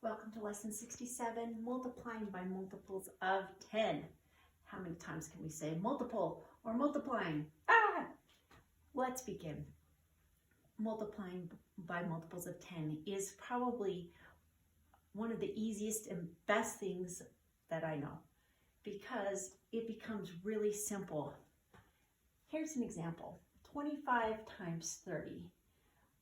Welcome to lesson 67, multiplying by multiples of 10. How many times can we say multiple or multiplying? Let's begin. Multiplying by multiples of 10 is probably one of the easiest and best things that I know because it becomes really simple. Here's an example, 25 times 30.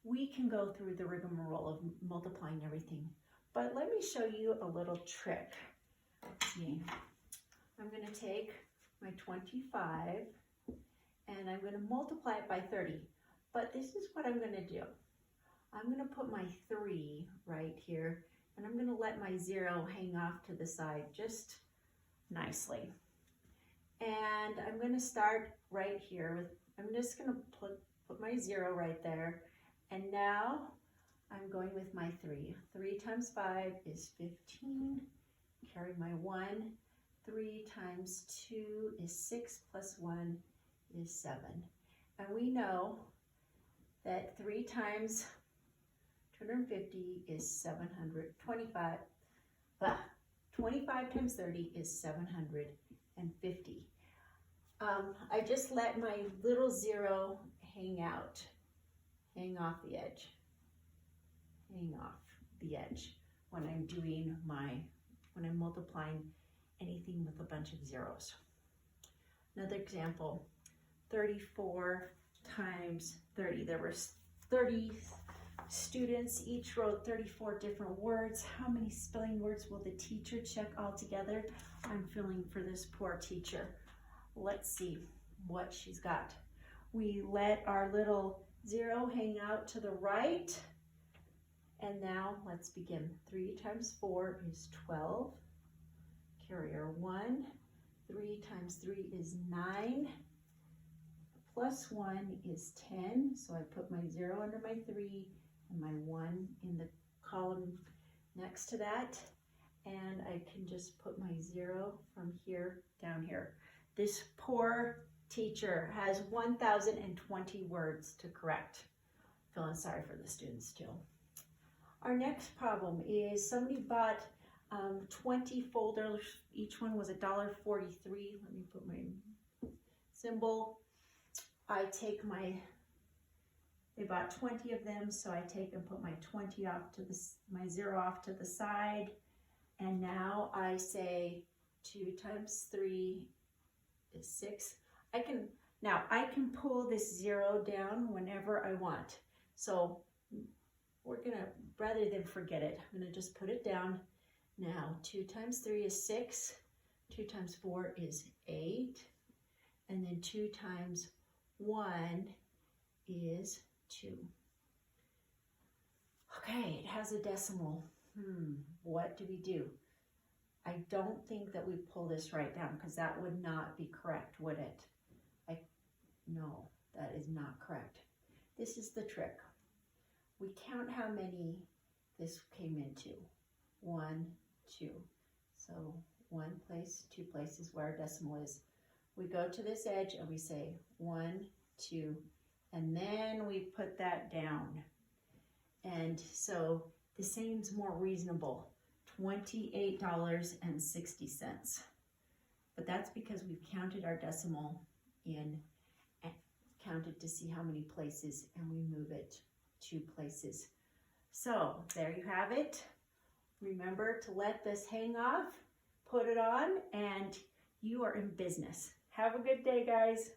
We can go through the rigmarole of multiplying everything. But let me show you a little trick. Let's see. I'm going to take my 25 and I'm going to multiply it by 30. But this is what I'm going to do. I'm going to put my 3 right here and I'm going to let my 0 hang off to the side just nicely. And I'm going to start right here with, I'm just going to put my 0 right there. And now I'm going with my 3. 3 times 5 is 15. Carry my 1. 3 times 2 is 6 plus 1 is 7. And we know that 3 times 250 is 725. 25 times 30 is 750. I just let my little 0 hang off the edge. Hang off the edge when I'm multiplying anything with a bunch of zeros. Another example, 34 times 30. There were 30 students, each wrote 34 different words. How many spelling words will the teacher check all together? I'm feeling for this poor teacher. Let's see what she's got. We let our little 0 hang out to the right. And now let's begin. 3 times 4 is 12. Carry our 1. 3 times 3 is 9. Plus 1 is 10. So I put my 0 under my 3 and my 1 in the column next to that. And I can just put my 0 from here down here. This poor teacher has 1,020 words to correct. Feeling sorry for the students too. Our next problem is somebody bought 20 folders. Each one was $1.43. Let me put my symbol. They bought 20 of them, so I take and put my 20 off to my 0 off to the side. And now I say 2 times 3 is 6. I can pull this 0 down whenever I want. So we're gonna, rather than forget it, I'm gonna just put it down. Now, 2 times 3 is 6, 2 times 4 is 8, and then 2 times 1 is 2. Okay, it has a decimal. What do we do? I don't think that we pull this right down because that would not be correct, would it? No, that is not correct. This is the trick. We count how many this came into. 1, 2. So 1 place, 2 places where our decimal is. We go to this edge and we say 1, 2, and then we put that down. And so the seems more reasonable, $28.60. But that's because we've counted our decimal in and counted to see how many places, and we move it 2 places. So there you have it. Remember to let this hang off, put it on, and you are in business. Have a good day, guys.